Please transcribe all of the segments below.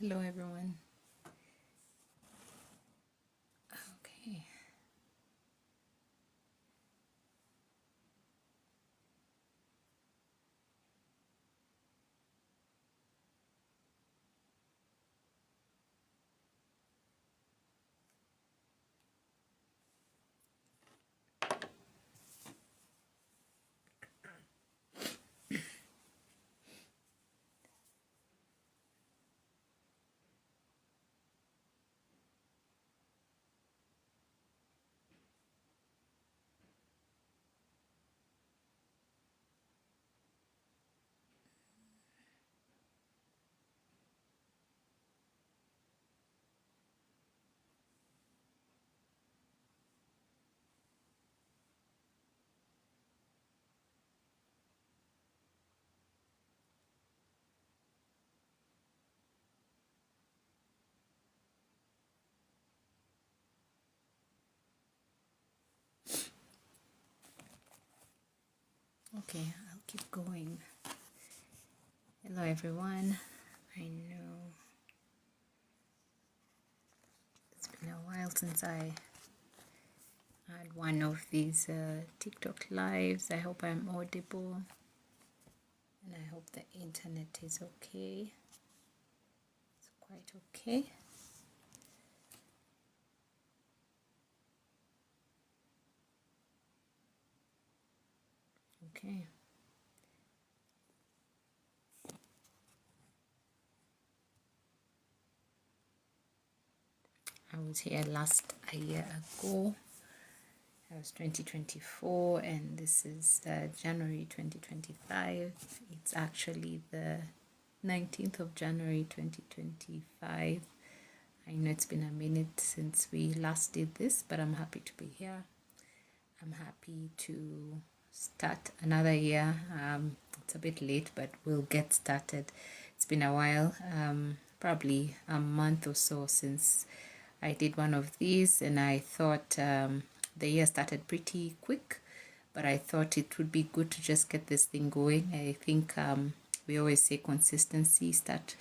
Hello everyone. Okay. Okay, I'll keep going. Hello everyone. I know it's been a while since I had one of these TikTok lives. I hope I'm audible and I hope the internet is okay. It's quite okay. Okay. I was here last a year ago. That was 2024 and this is January 2025. It's actually the 19th of January 2025. I know it's been a minute since we last did this, but I'm happy to be here. I'm happy to start another year. It's a bit late, but we'll get started. It's been a while, probably a month or so since I did one of these, and I thought the year started pretty quick, but I thought it would be good to just get this thing going. I think we always say consistency. Start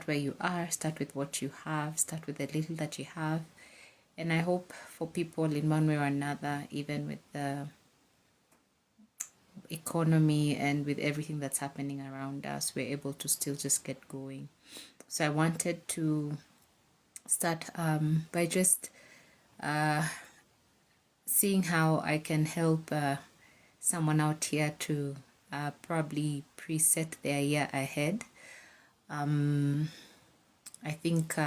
where you are, start with what you have, start with the little that you have. And I hope for people in one way or another, even with the economy and with everything that's happening around us, we're able to still just get going. So I wanted to start by just seeing how I can help someone out here to probably preset their year ahead. I think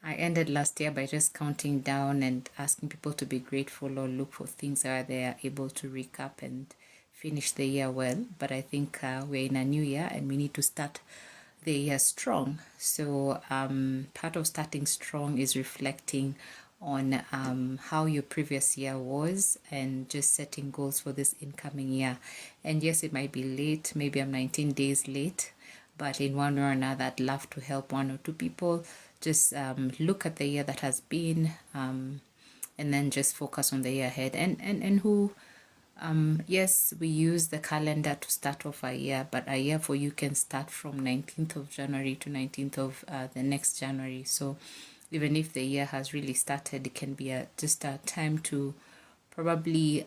I ended last year by just counting down and asking people to be grateful or look for things where they are able to recap and finish the year well. But I think we're in a new year and we need to start the year strong. So part of starting strong is reflecting on how your previous year was and just setting goals for this incoming year. And yes, it might be late. Maybe I'm 19 days late, but in one way or another, I'd love to help one or two people just look at the year that has been and then just focus on the year ahead. And who yes, we use the calendar to start off a year, but a year for you can start from 19th of January to 19th of the next January. So even if the year has really started, it can be just a time to probably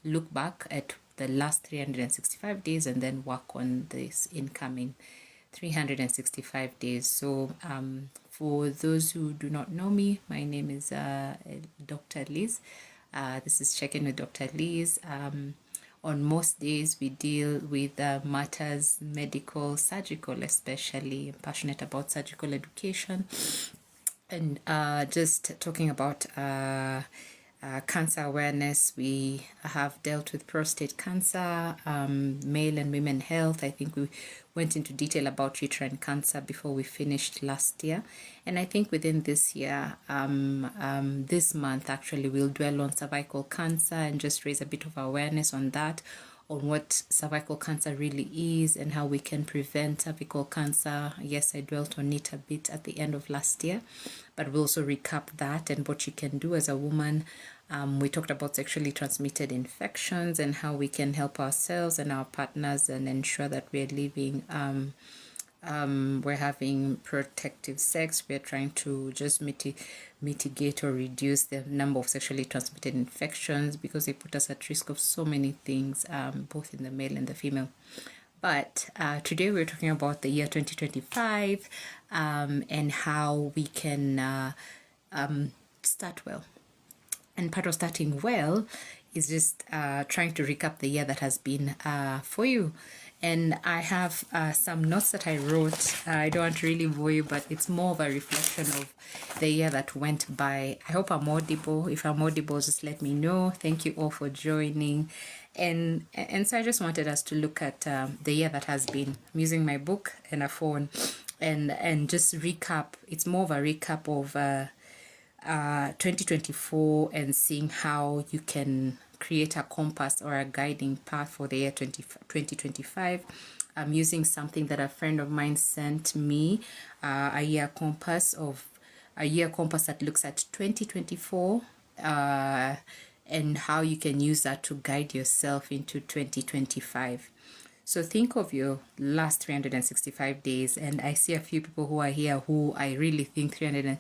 look back at the last 365 days and then work on this incoming 365 days. So for those who do not know me, my name is Dr. Liz. This is Check In with Dr. Liz. On most days, we deal with matters medical, surgical especially. I'm passionate about surgical education and just talking about cancer awareness. We have dealt with prostate cancer, male and women health. I think we went into detail about uterine cancer before we finished last year. And I think within this year, this month actually, we'll dwell on cervical cancer and just raise a bit of awareness on that, on what cervical cancer really is and how we can prevent cervical cancer. Yes, I dwelt on it a bit at the end of last year, but we'll also recap that and what you can do as a woman. We talked about sexually transmitted infections and how we can help ourselves and our partners and ensure that we're living We're having protective sex. We're trying to just mitigate or reduce the number of sexually transmitted infections, because they put us at risk of so many things, both in the male and the female. But today we're talking about the year 2025, and how we can start well. And part of starting well is just trying to recap the year that has been for you. And I have some notes that I wrote. I don't want to really bore you, but it's more of a reflection of the year that went by. I hope I'm audible. If I'm audible, just let me know. Thank you all for joining. And so I just wanted us to look at the year that has been. I'm using my book and a phone, and just recap. It's more of a recap of 2024, and seeing how you can create a compass or a guiding path for the year 2025. I'm using something that a friend of mine sent me, a year compass that looks at 2024, and how you can use that to guide yourself into 2025. So think of your last 365 days, and I see a few people who are here who I really think the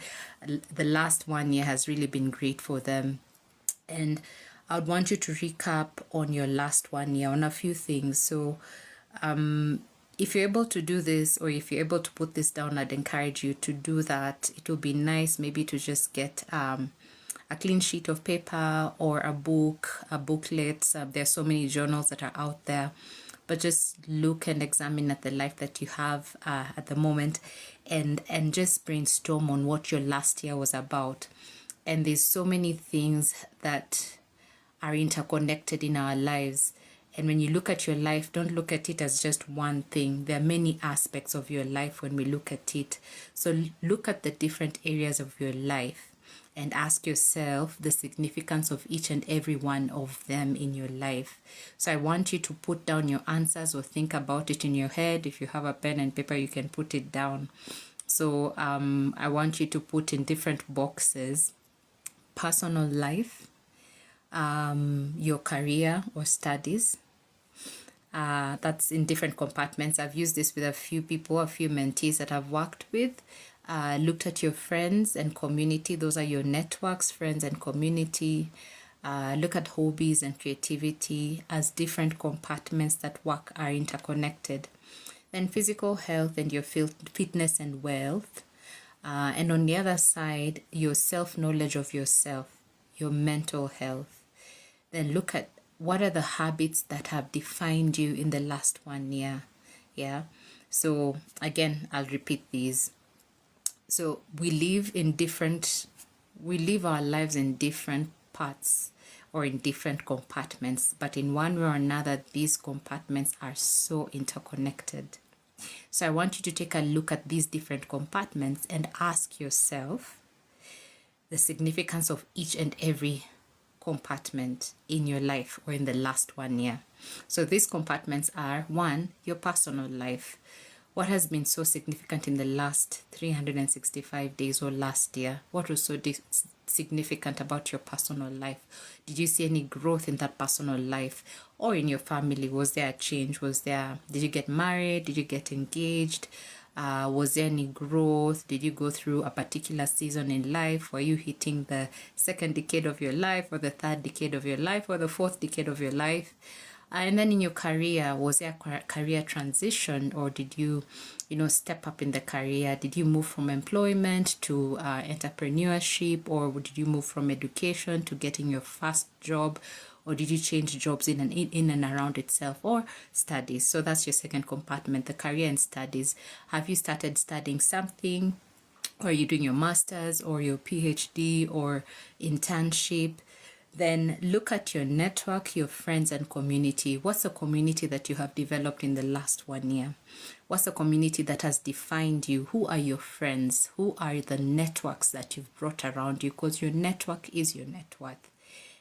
last 1 year has really been great for them. And I would want you to recap on your last 1 year on a few things. So if you're able to do this, or if you're able to put this down, I'd encourage you to do that. It would be nice maybe to just get a clean sheet of paper or a booklet. There are so many journals that are out there. But just look and examine at the life that you have at the moment, and just brainstorm on what your last year was about. And there's so many things that are interconnected in our lives. And when you look at your life, don't look at it as just one thing. There are many aspects of your life when we look at it. So look at the different areas of your life and ask yourself the significance of each and every one of them in your life. So I want you to put down your answers, or think about it in your head. If you have a pen and paper, you can put it down. So I want you to put in different boxes: personal life, your career or studies. That's in different compartments. I've used this with a few people, a few mentees that I've worked with. Looked at your friends and community. Those are your networks, friends and community. Look at hobbies and creativity as different compartments that are interconnected. Then physical health and your fitness and wealth. And on the other side, your self-knowledge of yourself, your mental health. Then look at what are the habits that have defined you in the last 1 year. Yeah. So again, I'll repeat these. So we live our lives in different parts or in different compartments, but in one way or another, these compartments are so interconnected. So I want you to take a look at these different compartments and ask yourself the significance of each and every compartment in your life or in the last 1 year. So these compartments are: 1, your personal life. What has been so significant in the last 365 days or last year? What was so significant about your personal life? Did you see any growth in that personal life or in your family? Was there a change? Did you get married? Did you get engaged? Was there any growth? Did you go through a particular season in life? Were you hitting the second decade of your life, or the third decade of your life, or the fourth decade of your life? And then in your career, was there a career transition, or did you step up in the career? Did you move from employment to entrepreneurship, or did you move from education to getting your first job, or did you change jobs in and around itself, or studies? So that's your second compartment, the career and studies. Have you started studying something? Or are you doing your master's or your PhD or internship? Then look at your network, your friends and community. What's the community that you have developed in the last 1 year? What's the community that has defined you? Who are your friends? Who are the networks that you've brought around you? Because your network is your net worth.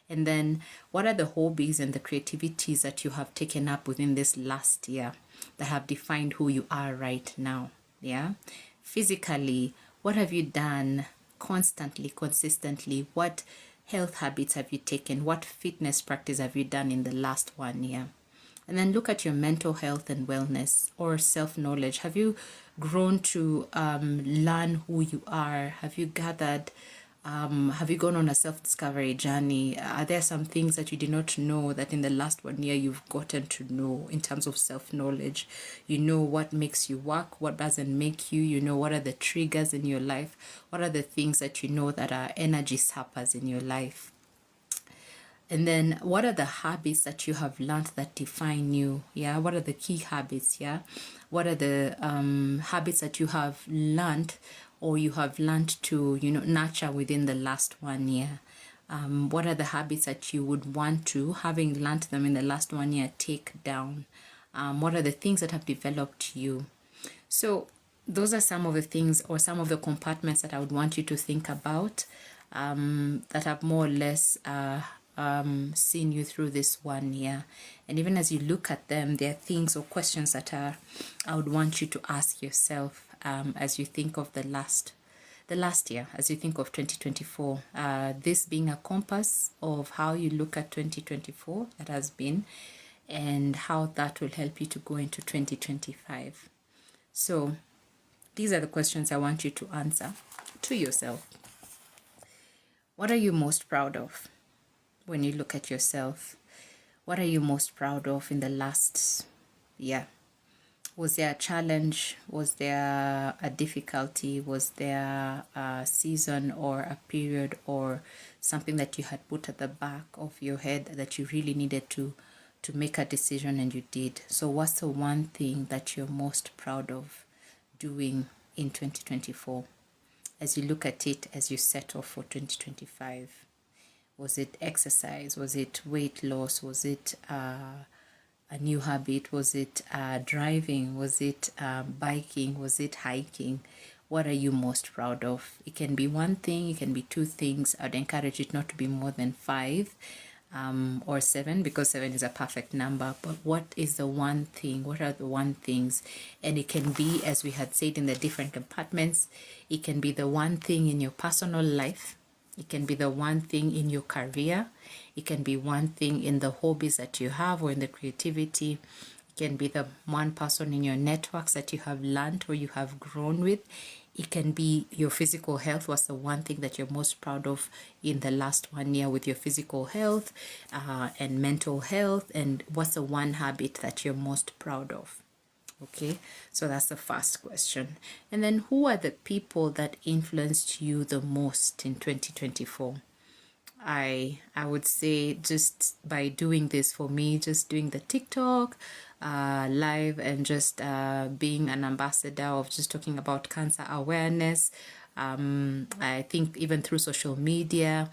And then what are the hobbies and the creativities that you have taken up within this last year that have defined who you are right now? Yeah. Physically, what have you done constantly, consistently? What health habits have you taken? What fitness practice have you done in the last 1 year? And then look at your mental health and wellness or self-knowledge. Have you grown to learn who you are? Have you gathered, have you gone on a self-discovery journey? Are there some things that you did not know that in the last 1 year you've gotten to know in terms of self-knowledge? You know what makes you work, what doesn't make you, you know what are the triggers in your life, what are the things that you know that are energy sappers in your life. And then what are the habits that you have learned that define you? Yeah, what are the key habits? Yeah, what are the habits that you have learned or you have learned to, you know, nurture within the last 1 year? What are the habits that you would want to, having learned them in the last 1 year, take down? What are the things that have developed you? So those are some of the things or some of the compartments that I would want you to think about, that have more or less seen you through this 1 year. And even as you look at them, there are things or questions that I would want you to ask yourself as you think of the last year, as you think of 2024, this being a compass of how you look at 2024 that has been, and how that will help you to go into 2025. So these are the questions I want you to answer to yourself. What are you most proud of when you look at yourself? What are you most proud of in the last year? Was there a challenge? Was there a difficulty? Was there a season or a period or something that you had put at the back of your head that you really needed to make a decision and you did? So what's the one thing that you're most proud of doing in 2024 as you look at it, as you set off for 2025? Was it exercise? Was it weight loss? Was it a new habit? Was it driving? Was it biking? Was it hiking? What are you most proud of? It can be one thing, it can be two things. I'd encourage it not to be more than 5 or 7, because 7 is a perfect number. But what is the one thing? What are the one things? And it can be, as we had said, in the different compartments, it can be the one thing in your personal life. It can be the one thing in your career. It can be one thing in the hobbies that you have or in the creativity. It can be the one person in your networks that you have learned or you have grown with. It can be your physical health. What's the one thing that you're most proud of in the last 1 year with your physical health and mental health? And what's the one habit that you're most proud of? Okay, so that's the first question. And then who are the people that influenced you the most in 2024? I would say, just by doing this, for me, just doing the TikTok live and just being an ambassador of just talking about cancer awareness. I think even through social media,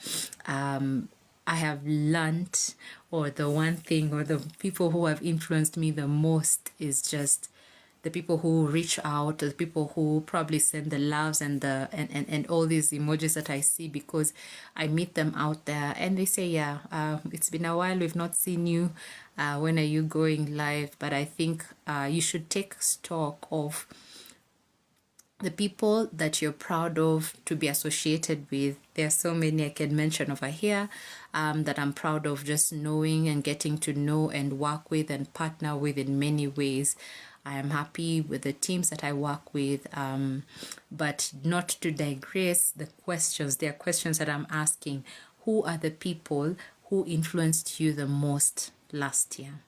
I have learned, or the one thing, or the people who have influenced me the most is just the people who reach out, the people who probably send the loves and the and all these emojis that I see, because I meet them out there and they say, yeah, it's been a while, we've not seen you. When are you going live? But I think you should take stock of the people that you're proud of to be associated with. There are so many I can mention over here that I'm proud of just knowing and getting to know and work with and partner with in many ways. I am happy with the teams that I work with, but not to digress the questions. There are questions that I'm asking. Who are the people who influenced you the most last year?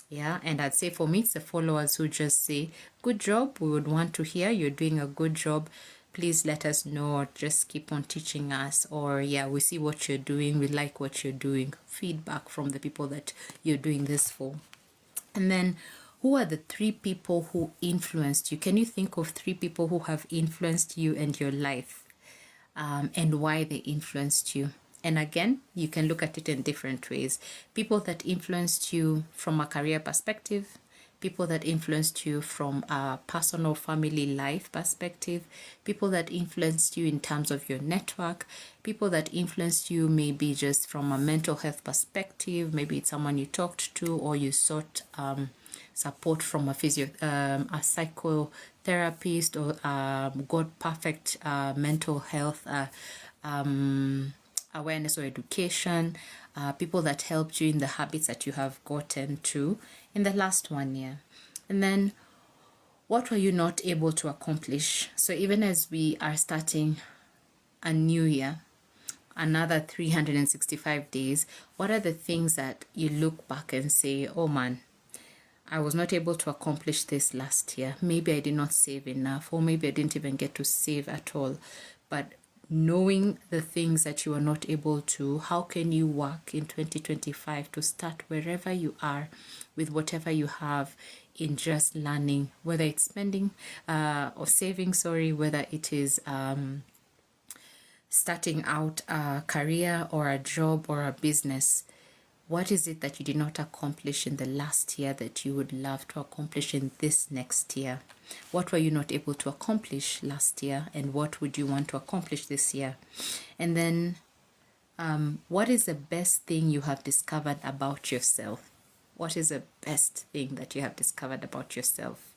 Yeah, and I'd say for me, it's the followers who just say, good job, we would want to hear you're doing a good job. Please let us know, or just keep on teaching us, or yeah, we see what you're doing, we like what you're doing. Feedback from the people that you're doing this for. And then who are the 3 people who influenced you? Can you think of 3 people who have influenced you and your life, and why they influenced you? And again, you can look at it in different ways. People that influenced you from a career perspective, people that influenced you from a personal family life perspective, people that influenced you in terms of your network, people that influenced you maybe just from a mental health perspective. Maybe it's someone you talked to or you sought support from a psychotherapist, or got perfect mental health awareness or education, people that helped you in the habits that you have gotten to in the last 1 year? And then what were you not able to accomplish? So even as we are starting a new year, another 365 days, what are the things that you look back and say, oh man, I was not able to accomplish this last year. Maybe I did not save enough, or maybe I didn't even get to save at all. But knowing the things that you are not able to, how can you work in 2025 to start wherever you are with whatever you have in just learning, whether it's spending or saving, whether it is starting out a career or a job or a business. What is it that you did not accomplish in the last year that you would love to accomplish in this next year? What were you not able to accomplish last year, and what would you want to accomplish this year? And then what is the best thing you have discovered about yourself? What is the best thing that you have discovered about yourself?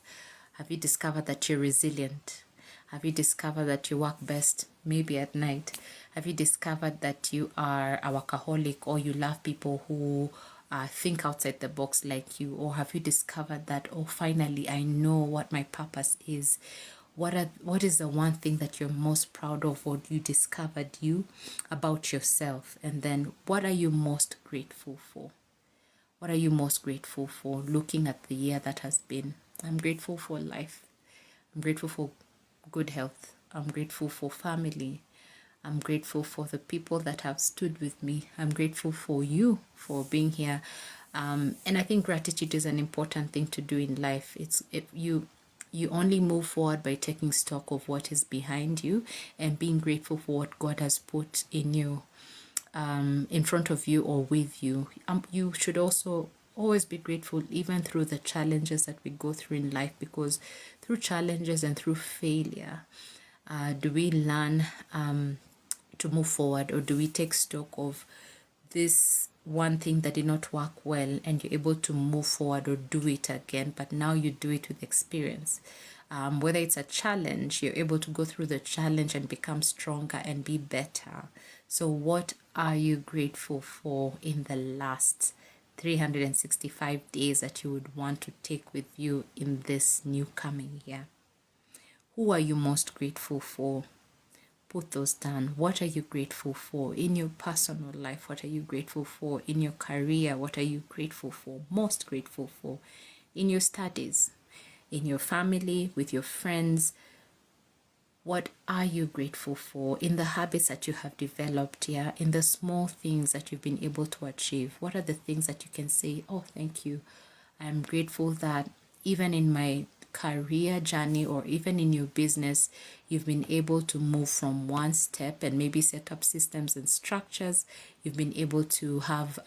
Have you discovered that you're resilient? Have you discovered that you work best maybe at night? Have you discovered that you are a workaholic, or you love people who think outside the box like you? Or have you discovered that, oh, finally, I know what my purpose is? What is the one thing that you're most proud of, or you discovered about yourself? And then what are you most grateful for? What are you most grateful for looking at the year that has been? I'm grateful for life. I'm grateful for good health. I'm grateful for family. I'm grateful for the people that have stood with me. I'm grateful for you for being here. And I think gratitude is an important thing to do in life. You only move forward by taking stock of what is behind you and being grateful for what God has put in you, in front of you or with you. You should also always be grateful even through the challenges that we go through in life, because through challenges and through failure, do we learn to move forward, or do we take stock of this one thing that did not work well and you're able to move forward or do it again, but now you do it with experience? Whether it's a challenge, you're able to go through the challenge and become stronger and be better. So what are you grateful for in the last 365 days that you would want to take with you in this new coming year? Who are you most grateful for? Put those down. What are you grateful for in your personal life? What are you grateful for in your career? What are you grateful for, most grateful for in your studies, in your family, with your friends? What are you grateful for in the habits that you have developed, in the small things that you've been able to achieve? What are the things that you can say, oh, thank you. I'm grateful that even in my career journey, or even in your business, you've been able to move from one step and maybe set up systems and structures. You've been able to have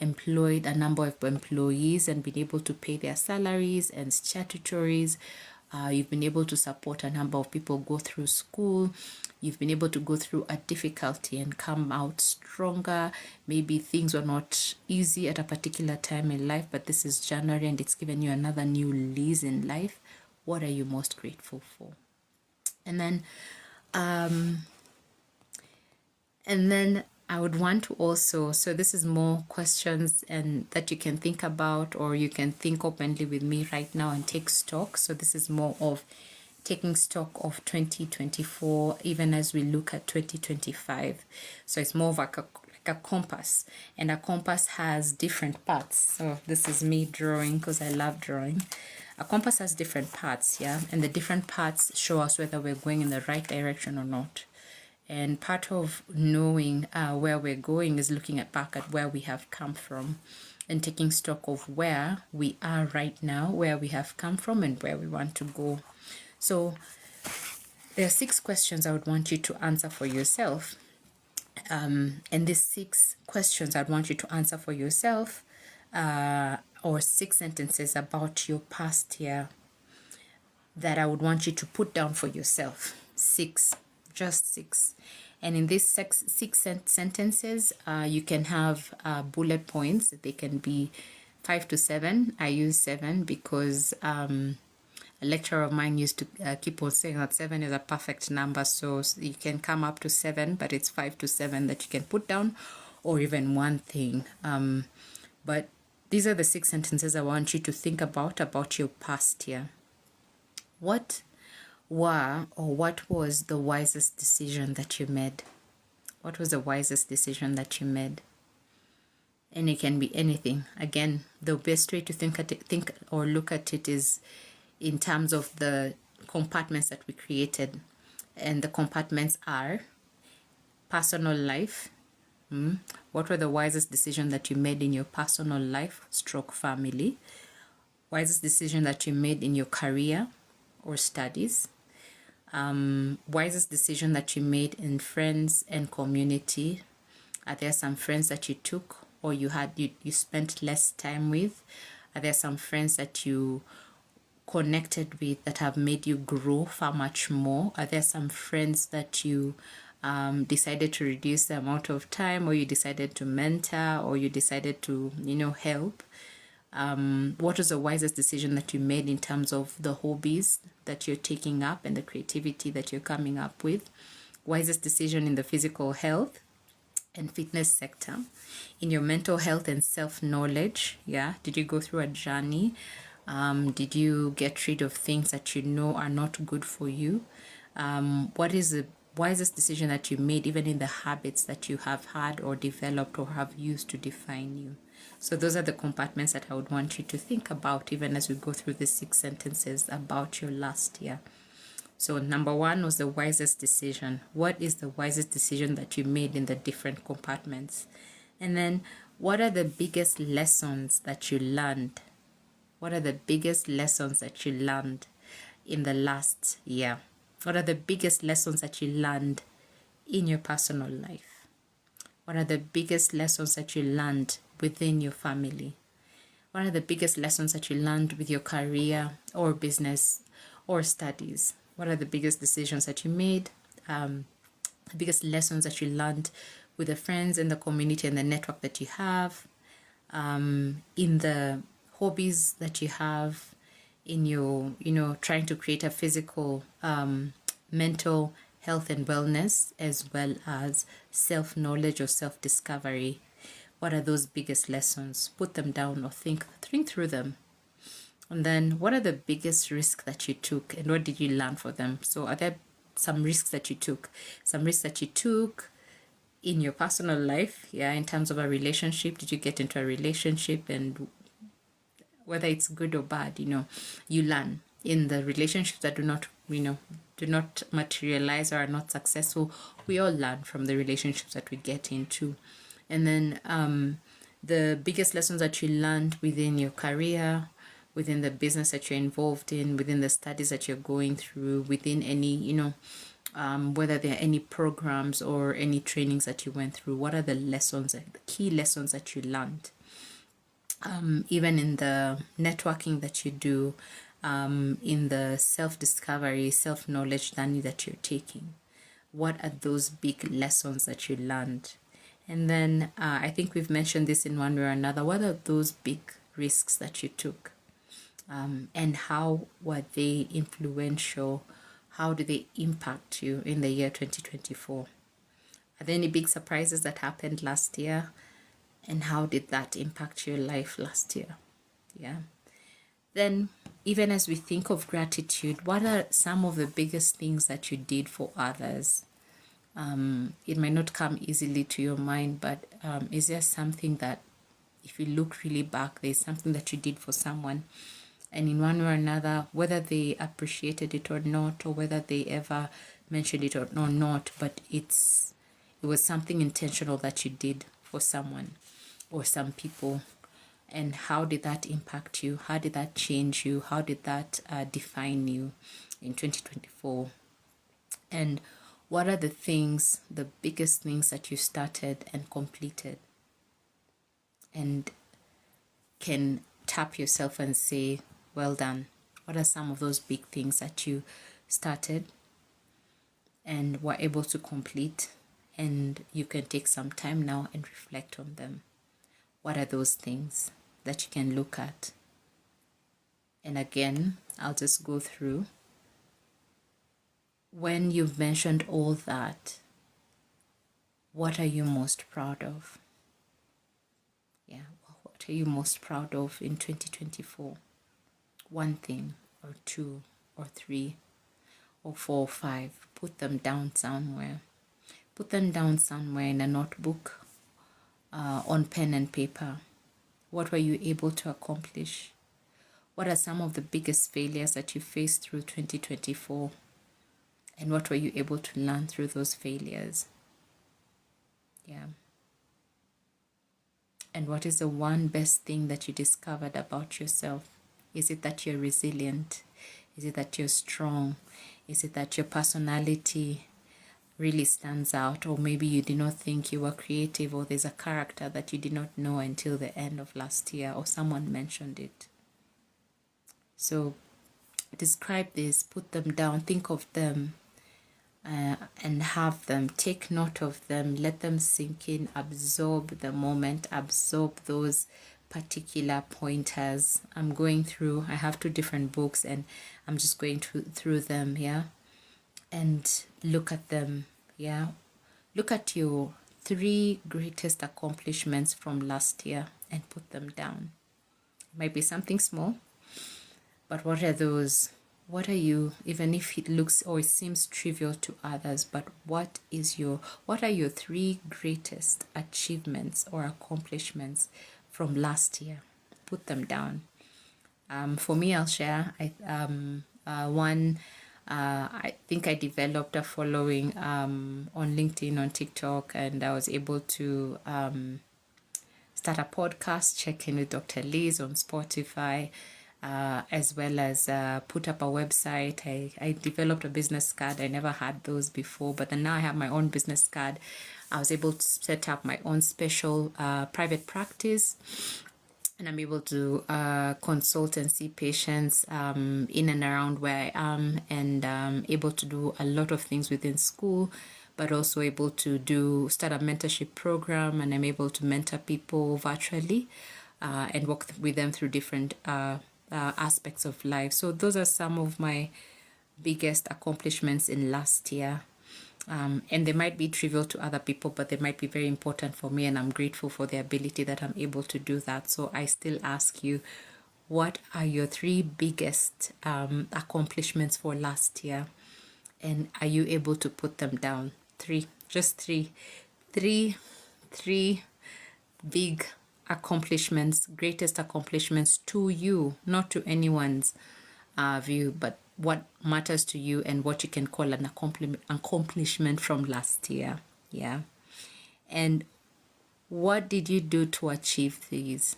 employed a number of employees and been able to pay their salaries and statutories. You've been able to support a number of people go through school. You've been able to go through a difficulty and come out stronger. Maybe things were not easy at a particular time in life, but this is January and it's given you another new lease in life. What are you most grateful for? And then I would want to also, so this is more questions and that you can think about, or you can think openly with me right now and take stock. So this is more of taking stock of 2024, even as we look at 2025. So it's more of like a compass, and a compass has different parts. So this is me drawing because I love drawing. A compass has different parts, and the different parts show us whether we're going in the right direction or not. And part of knowing where we're going is looking back at where we have come from and taking stock of where we are right now, where we have come from, and where we want to go. So there are 6 questions I would want you to answer for yourself. And these 6 questions I'd want you to answer for yourself, or 6 sentences about your past year that I would want you to put down for yourself. 6. Just 6. And in these 6 sentences, you can have bullet points. They can be 5 to 7. I use 7 because a lecturer of mine used to keep on saying that 7 is a perfect number. So you can come up to 7, but it's 5 to 7 that you can put down, or even one thing. But these are the 6 sentences I want you to think about your past year. What was the wisest decision that you made? What was the wisest decision that you made? And it can be anything. Again, the best way to think or look at it is in terms of the compartments that we created. And the compartments are personal life. What were the wisest decision that you made in your personal life / family? Wisest decision that you made in your career or studies? Wisest decision that you made in friends and community? Are there some friends that you took or you spent less time with? Are there some friends that you connected with that have made you grow far much more? Are there some friends that you decided to reduce the amount of time, or you decided to mentor, or you decided to help? What was the wisest decision that you made in terms of the hobbies that you're taking up and the creativity that you're coming up with? Wisest decision in the physical health and fitness sector, in your mental health and self-knowledge. Did you go through a journey? Did you get rid of things that you know are not good for you? What is the wisest decision that you made, even in the habits that you have had or developed or have used to define you? So those are the compartments that I would want you to think about, even as we go through the 6 sentences about your last year. So number 1 was the wisest decision. What is the wisest decision that you made in the different compartments? And then what are the biggest lessons that you learned? What are the biggest lessons that you learned in the last year? What are the biggest lessons that you learned in your personal life? What are the biggest lessons that you learned within your family? What are the biggest lessons that you learned with your career or business or studies? What are the biggest decisions that you made? The biggest lessons that you learned with the friends and the community and the network that you have, in the hobbies that you have, in your, trying to create a physical, mental health and wellness, as well as self-knowledge or self-discovery. What are those biggest lessons? Put them down or think through them. And then what are the biggest risks that you took and what did you learn for them? So are there some risks that you took? Some risks that you took in your personal life, in terms of a relationship. Did you get into a relationship, and whether it's good or bad, you learn. In the relationships that do not materialize or are not successful, we all learn from the relationships that we get into. And then the biggest lessons that you learned within your career, within the business that you're involved in, within the studies that you're going through, within any, whether there are any programs or any trainings that you went through. What are the lessons, the key lessons that you learned? Even in the networking that you do, in the self-discovery, self-knowledge journey that you're taking. What are those big lessons that you learned? And then I think we've mentioned this in one way or another. What are those big risks that you took? And how were they influential? How do they impact you in the year 2024? Are there any big surprises that happened last year? And how did that impact your life last year? Then, even as we think of gratitude, what are some of the biggest things that you did for others? It might not come easily to your mind, but is there something that, if you look really back, there's something that you did for someone, and in one way or another, whether they appreciated it or not, or whether they ever mentioned it or not, but it was something intentional that you did for someone or some people? And how did that impact you? How did that change you? How did that define you in 2024? And what are the things, the biggest things that you started and completed, and can tap yourself and say, well done? What are some of those big things that you started and were able to complete, and you can take some time now and reflect on them? What are those things that you can look at? And again, I'll just go through. When you've mentioned all that, what are you most proud of? What What are you most proud of in 2024? One thing, or two, or three, or four, or five. Put them down somewhere. Put them down somewhere in a notebook, on pen and paper. What were you able to accomplish? What are some of the biggest failures that you faced through 2024? And what were you able to learn through those failures? Yeah. And what is the one best thing that you discovered about yourself? Is it that you're resilient? Is it that you're strong? Is it that your personality really stands out? Or maybe you did not think you were creative, or there's a character that you did not know until the end of last year, or someone mentioned it. So describe this, put them down, think of them, and have them, take note of them, let them sink in, absorb the moment, absorb those particular pointers. I'm going through, I have 2 different books, and I'm just going through them, yeah, and look at them, yeah. Look at your 3 greatest accomplishments from last year and put them down. It might be something small, but what are those? What are you, even if it looks or it seems trivial to others, but what are your 3 greatest achievements or accomplishments from last year? Put them down. For me, I'll share. One, I think I developed a following on LinkedIn, on TikTok, and I was able to start a podcast, check in with Dr. Liz on Spotify. As well as put up a website. I developed a business card. I never had those before, but then now I have my own business card. I was able to set up my own special private practice, and I'm able to consult and see patients in and around where I am, and able to do a lot of things within school, but also able to start a mentorship program, and I'm able to mentor people virtually and work with them through different aspects of life. So those are some of my biggest accomplishments in last year, and they might be trivial to other people, but they might be very important for me, and I'm grateful for the ability that I'm able to do that. So I still ask you, what are your 3 biggest accomplishments for last year, and are you able to put them down? 3, just 3 big accomplishments, greatest accomplishments to you, not to anyone's view, but what matters to you and what you can call an accomplishment from last year. Yeah. And what did you do to achieve these?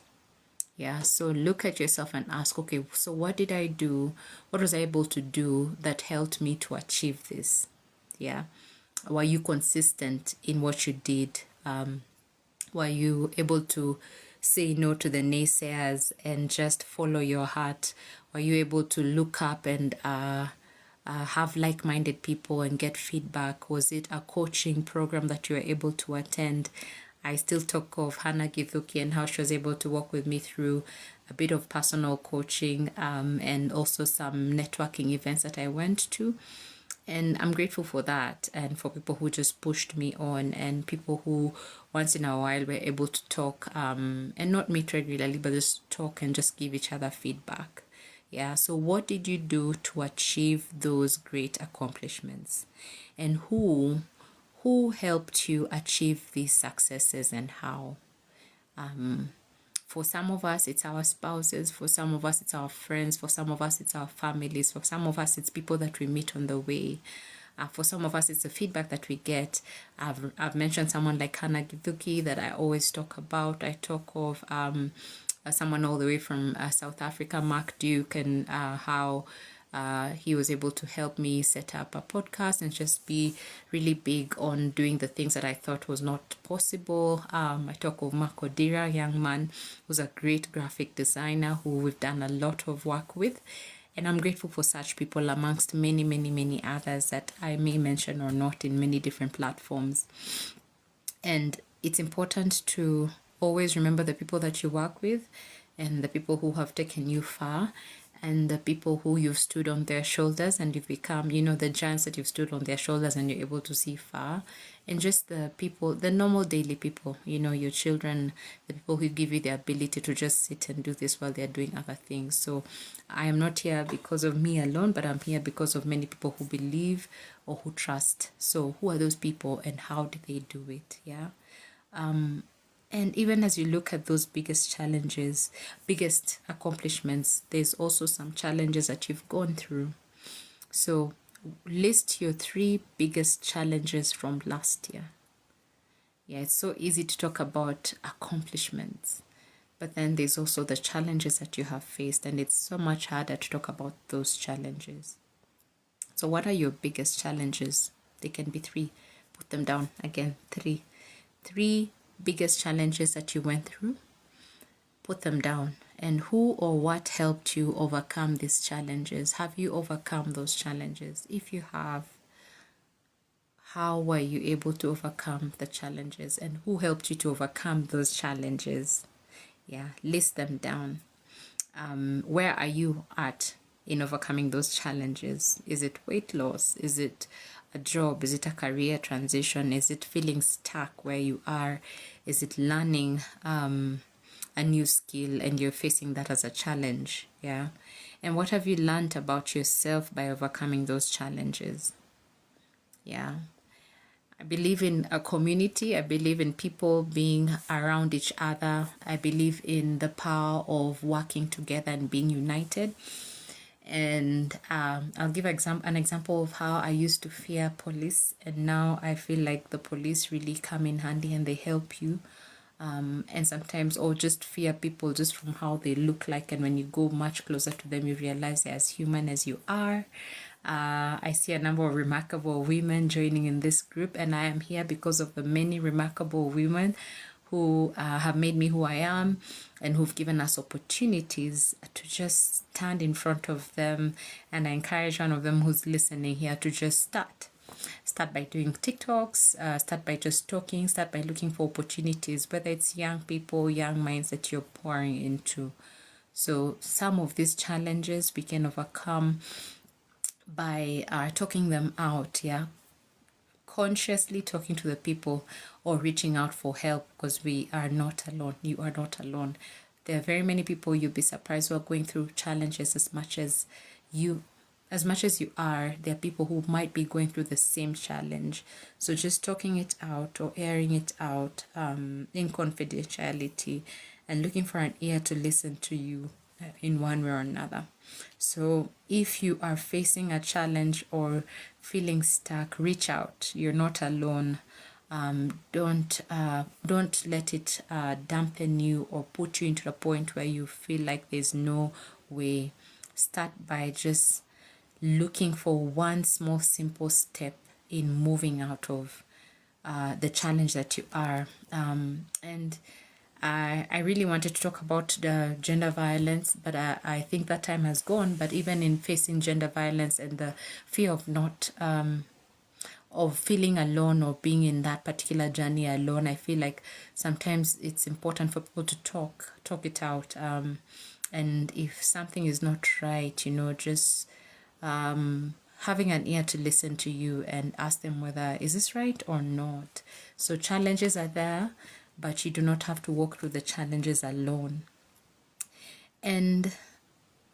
Yeah. So look at yourself and ask, okay, so what did I do? What was I able to do that helped me to achieve this? Yeah. Were you consistent in what you did? Were you able to say no to the naysayers and just follow your heart? Were you able to look up and have like-minded people and get feedback? Was it a coaching program that you were able to attend? I still talk of Hannah Githuki and how she was able to work with me through a bit of personal coaching, and also some networking events that I went to. And I'm grateful for that, and for people who just pushed me on, and people who once in a while were able to talk, and not meet regularly, but just talk and just give each other feedback. Yeah. So what did you do to achieve those great accomplishments? And who helped you achieve these successes, and how? For some of us, it's our spouses. For some of us, it's our friends. For some of us, it's our families. For some of us, it's people that we meet on the way. For some of us, it's the feedback that we get. I've mentioned someone like Hannah Githuki that I always talk about. I talk of someone all the way from South Africa, Mark Duke, and how he was able to help me set up a podcast and just be really big on doing the things that I thought was not possible. I talk of Mark Odira, young man who's a great graphic designer who we've done a lot of work with. And I'm grateful for such people amongst many, many, many others that I may mention or not in many different platforms. And it's important to always remember the people that you work with and the people who have taken you far. and the people who you've stood on their shoulders and you've become, you know, the giants that you've stood on their shoulders and you're able to see far. And just the people, the normal daily people, you know, your children, the people who give you the ability to just sit and do this while they're doing other things. So I am not here because of me alone, but I'm here because of many people who believe or who trust. So who are those people and how did they do it? Yeah. And even as you look at those biggest challenges, biggest accomplishments, there's also some challenges that you've gone through. So list your 3 biggest challenges from last year. Yeah, it's so easy to talk about accomplishments, but then there's also the challenges that you have faced, and it's so much harder to talk about those challenges. So what are your biggest challenges? They can be 3. Put them down again. 3 biggest challenges that you went through. Put them down. And who or what helped you overcome these challenges? Have you overcome those challenges? If you have, how were you able to overcome the challenges? And who helped you to overcome those challenges? Yeah, list them down. Where are you at in overcoming those challenges? Is it weight loss? Is it a job? Is it a career transition? Is it feeling stuck where you are? Is it learning a new skill and you're facing that as a challenge? Yeah. And what have you learned about yourself by overcoming those challenges? Yeah. I believe in a community. I believe in people being around each other. I believe in the power of working together and being united. And I'll give an example of how I used to fear police, and now I feel like the police really come in handy and they help you. And sometimes, or just fear people just from how they look like, and when you go much closer to them, you realize they're as human as you are. I see a number of remarkable women joining in this group, and I am here because of the many remarkable women who have made me who I am and who've given us opportunities to just stand in front of them. And I encourage one of them who's listening here to just start by doing TikToks, start by just talking, start by looking for opportunities, whether it's young people, young minds that you're pouring into. So some of these challenges we can overcome by talking them out, yeah, consciously talking to the people or reaching out for help, because we are not alone. You are not alone. There are very many people, you'll be surprised, who are going through challenges as much as you are. There are people who might be going through the same challenge. So just talking it out or airing it out in confidentiality and looking for an ear to listen to you in one way or another. So if you are facing a challenge or feeling stuck, reach out. You're not alone. Don't let it dampen you or put you into the point where you feel like there's no way. Start by just looking for one small simple step in moving out of the challenge that you are. And I really wanted to talk about the gender violence, but I think that time has gone. But even in facing gender violence and the fear of not of feeling alone or being in that particular journey alone, I feel like sometimes it's important for people to talk it out. And if something is not right, you know, just having an ear to listen to you and ask them whether is this right or not. So challenges are there, but you do not have to walk through the challenges alone. And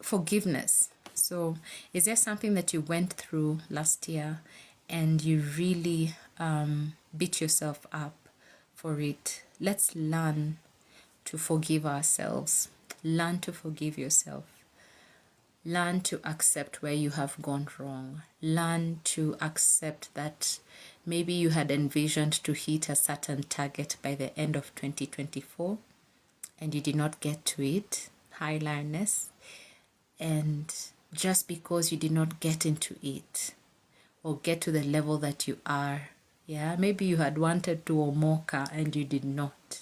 forgiveness. So is there something that you went through last year and you really beat yourself up for it? Let's learn to forgive ourselves. Learn to forgive yourself. Learn to accept where you have gone wrong. Learn to accept that maybe you had envisioned to hit a certain target by the end of 2024 and you did not get to it. High lioness. And just because you did not get into it or get to the level that you are, yeah, maybe you had wanted to omoka and you did not.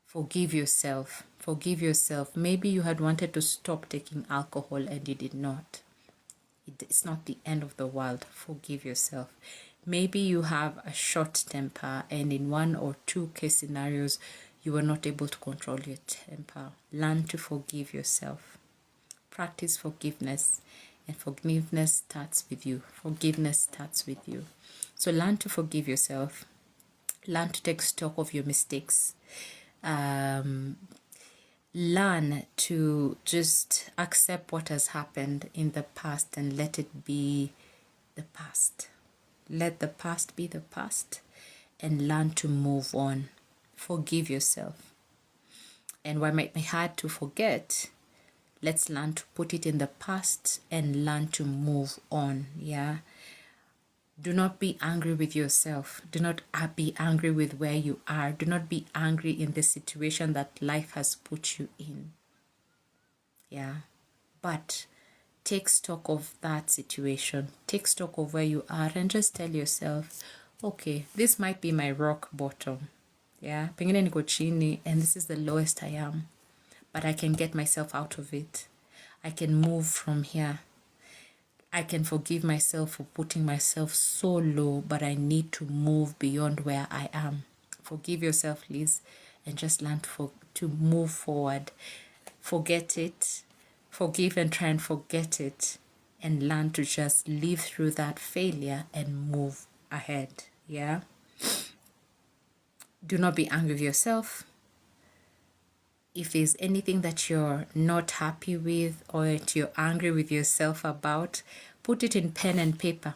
Forgive yourself. Forgive yourself. Maybe you had wanted to stop taking alcohol and you did not. It's not the end of the world. Forgive yourself. Maybe you have a short temper and in 1 or 2 case scenarios, you were not able to control your temper. Learn to forgive yourself. practice forgiveness. And forgiveness starts with you. Forgiveness starts with you. So learn to forgive yourself. Learn to take stock of your mistakes. Learn to just accept what has happened in the past and let it be the past. Let the past be the past and learn to move on. Forgive yourself. And what might be hard to forget, let's learn to put it in the past and learn to move on. Yeah. Do not be angry with yourself. Do not be angry with where you are. Do not be angry in the situation that life has put you in. Yeah. But take stock of that situation. Take stock of where you are and just tell yourself, okay, this might be my rock bottom. Yeah. Pengine niko chini and this is the lowest I am. But I can get myself out of it. I can move from here. I can forgive myself for putting myself so low, but I need to move beyond where I am. Forgive yourself, Liz, and just learn to move forward. Forget it. Forgive and try and forget it. And learn to just live through that failure and move ahead. Yeah? Do not be angry with yourself. If there's anything that you're not happy with or that you're angry with yourself about, put it in pen and paper.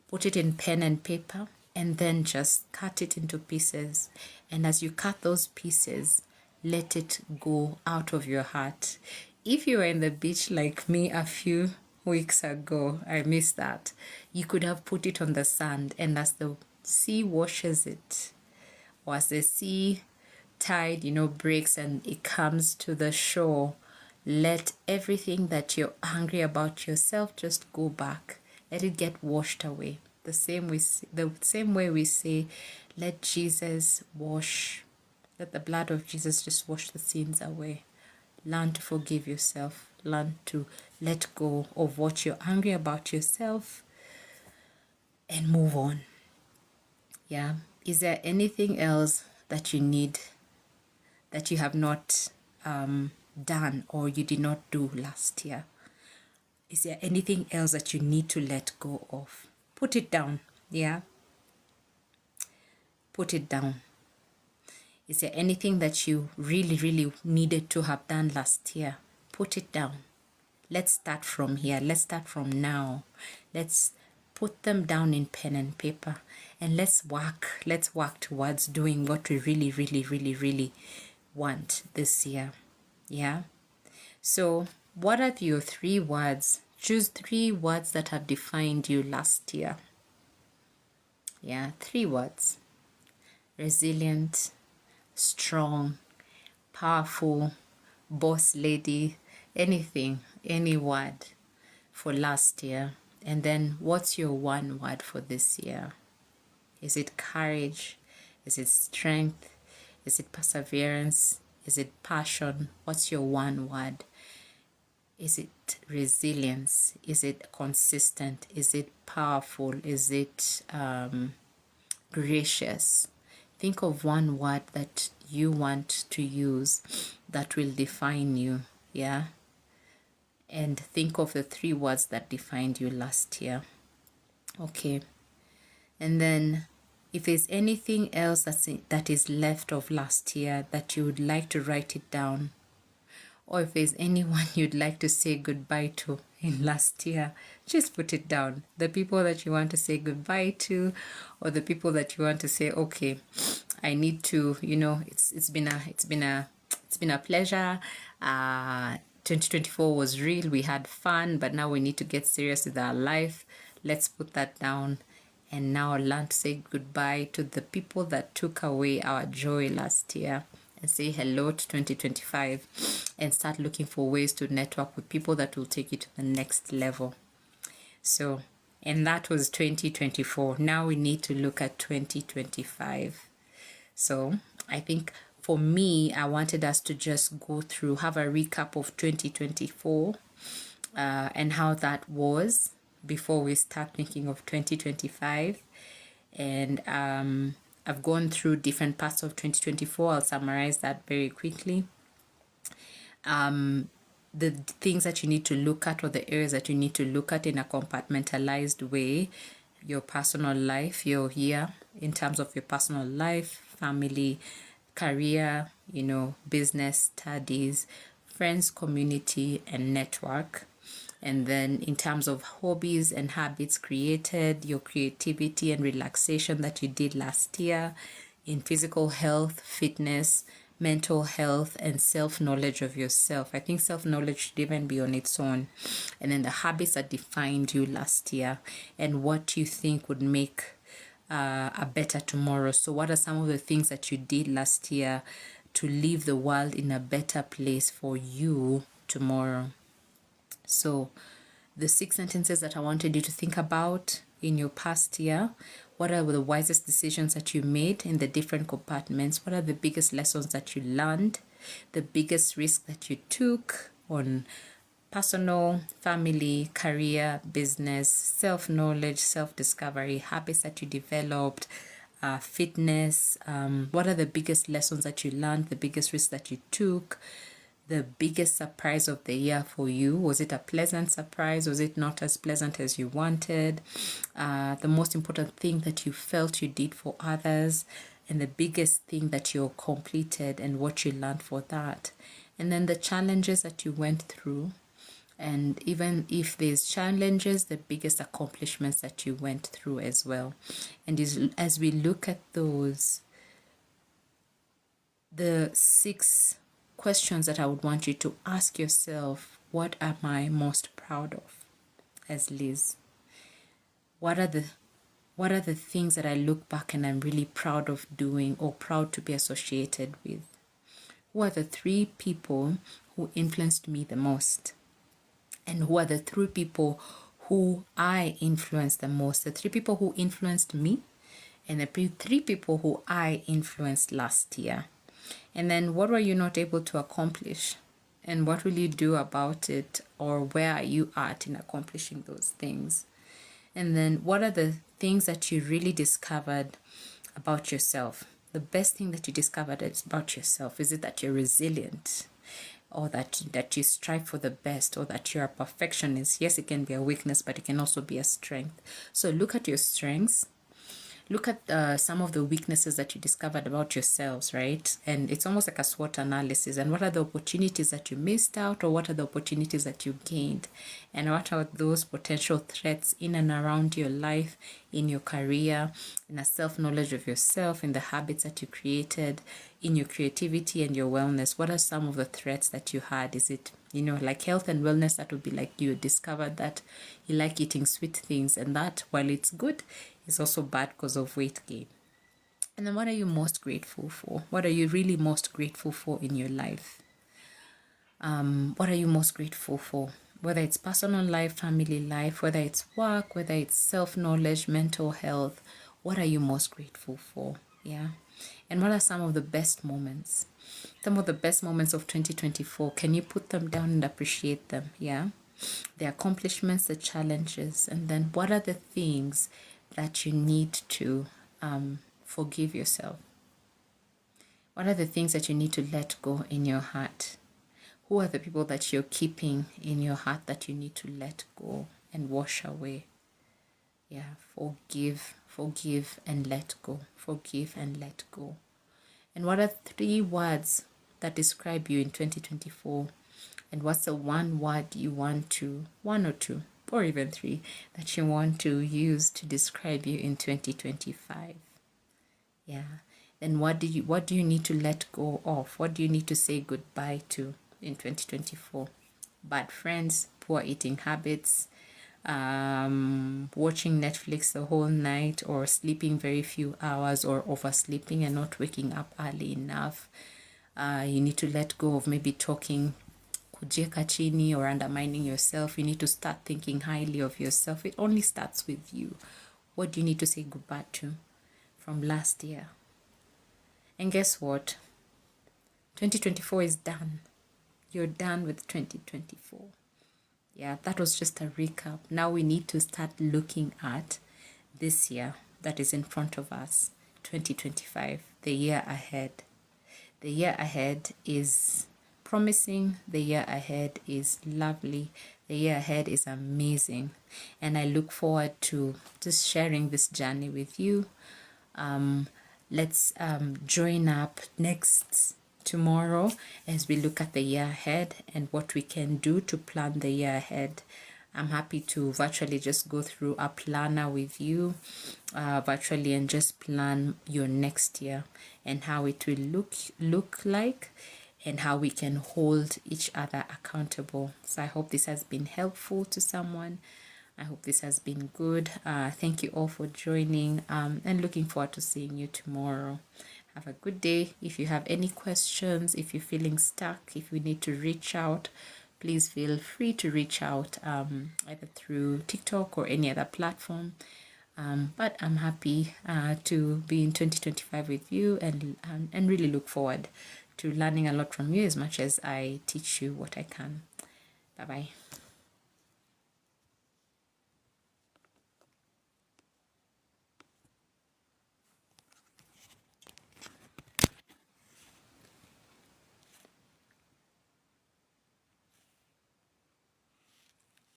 Put it in pen and paper and then just cut it into pieces. And as you cut those pieces, let it go out of your heart. If you were in the beach like me a few weeks ago, I missed that. You could have put it on the sand, and as the sea washes it, or as the sea tide, breaks and it comes to the shore, let everything that you're angry about yourself just go back. Let it get washed away. The same way we say, let Jesus wash. Let the blood of Jesus just wash the sins away. Learn to forgive yourself. Learn to let go of what you're angry about yourself and move on. Yeah. Is there anything else that you need, that you have not done or you did not do last year? Is there anything else that you need to let go of? Put it down. Yeah. Put it down. Is there anything that you really, really needed to have done last year? Put it down. Let's start from here. Let's start from now. Let's put them down in pen and paper and let's work towards doing what we really, really, really, really want this year. Yeah. So what are your 3 words? Choose 3 words that have defined you last year. Yeah, 3 words. Resilient, strong, powerful, boss lady, anything, any word for last year. And then what's your 1 word for this year? Is it courage? Is it strength? Is it perseverance? Is it passion? What's your 1 word? Is it resilience? Is it consistent? Is it powerful? Is it gracious? Think of 1 word that you want to use that will define you. Yeah. And think of the 3 words that defined you last year. Okay. And then if there's anything else that is left of last year that you would like to write it down, or if there's anyone you'd like to say goodbye to in last year, just put it down. The people that you want to say goodbye to, or the people that you want to say, okay, I need to, it's been a pleasure. 2024 was real. We had fun, but now we need to get serious with our life. Let's put that down and now learn to say goodbye to the people that took away our joy last year, and say hello to 2025 and start looking for ways to network with people that will take you to the next level. So, and that was 2024. Now we need to look at 2025. So I think for me, I wanted us to just go through, have a recap of 2024 and how that was before we start thinking of 2025. And I've gone through different parts of 2024. I'll summarize that very quickly. the things that you need to look at, or the areas that you need to look at in a compartmentalized way. Your personal life, your year in terms of your personal life, family, career, business, studies, friends, community, and network. And then in terms of hobbies and habits created, your creativity and relaxation that you did last year, in physical health, fitness, mental health, and self-knowledge of yourself. I think self-knowledge should even be on its own. And then the habits that defined you last year and what you think would make a better tomorrow. So what are some of the things that you did last year to leave the world in a better place for you tomorrow? So the 6 sentences that I wanted you to think about in your past year: what are the wisest decisions that you made in the different compartments? What are the biggest lessons that you learned? The biggest risk that you took on personal, family, career, business, self-knowledge, self-discovery, habits that you developed, fitness. What are the biggest lessons that you learned? The biggest risks that you took? The biggest surprise of the year for you? Was it a pleasant surprise? Was it not as pleasant as you wanted? The most important thing that you felt you did for others, and the biggest thing that you completed and what you learned for that. And then the challenges that you went through, and even if there's challenges, the biggest accomplishments that you went through as well. And as we look at those, the 6 questions that I would want you to ask yourself: what am I most proud of as Liz? What are the things that I look back and I'm really proud of doing or proud to be associated with? Who are the 3 people who influenced me the most? And who are the 3 people who I influenced the most? The 3 people who influenced me, and the 3 people who I influenced last year. And then what were you not able to accomplish? And what will you do about it? Or where are you at in accomplishing those things? And then what are the things that you really discovered about yourself? The best thing that you discovered about yourself, is it that you're resilient? Or that you strive for the best? Or that you're a perfectionist? Yes, it can be a weakness, but it can also be a strength. So look at your strengths. Look at some of the weaknesses that you discovered about yourselves, right? And it's almost like a SWOT analysis. And what are the opportunities that you missed out, or what are the opportunities that you gained? And what are those potential threats in and around your life, in your career, in a self-knowledge of yourself, in the habits that you created, in your creativity and your wellness? What are some of the threats that you had? Is it, like health and wellness? That would be like you discovered that you like eating sweet things, and that, while it's good, is also bad because of weight gain. And then what are you most grateful for? What are you really most grateful for in your life? What are you most grateful for? Whether it's personal life, family life, whether it's work, whether it's self-knowledge, mental health, what are you most grateful for? Yeah. And what are some of the best moments? Some of the best moments of 2024. Can you put them down and appreciate them? Yeah. The accomplishments, the challenges, and then what are the things that you need to forgive yourself? What are the things that you need to let go in your heart? Who are the people that you're keeping in your heart that you need to let go and wash away? Yeah, forgive and let go. Forgive and let go. And what are 3 words that describe you in 2024? And what's the 1 word you want to, 1 or 2, or even 3, that you want to use to describe you in 2025? Yeah. Then what do you need to let go of? What do you need to say goodbye to in 2024? Bad friends, poor eating habits, watching Netflix the whole night, or sleeping very few hours, or oversleeping and not waking up early enough. You need to let go of maybe talking kujieka chini or undermining yourself. You need to start thinking highly of yourself. It only starts with you. What do you need to say goodbye to from last year? And guess what? 2024 is done. You're done with 2024. Yeah, that was just a recap. Now we need to start looking at this year that is in front of us, 2025, the year ahead. The year ahead is promising. The year ahead is lovely. The year ahead is amazing. And I look forward to just sharing this journey with you. Let's join up next tomorrow as we look at the year ahead and what we can do to plan the year ahead. I'm happy to virtually just go through a planner with you virtually and just plan your next year and how it will look like and how we can hold each other accountable. So I hope this has been helpful to someone. I hope this has been good. Thank you all for joining and looking forward to seeing you tomorrow. Have a good day. If you have any questions, if you're feeling stuck, if you need to reach out, please feel free to reach out either through TikTok or any other platform. But I'm happy to be in 2025 with you and really look forward to learning a lot from you as much as I teach you what I can. Bye-bye.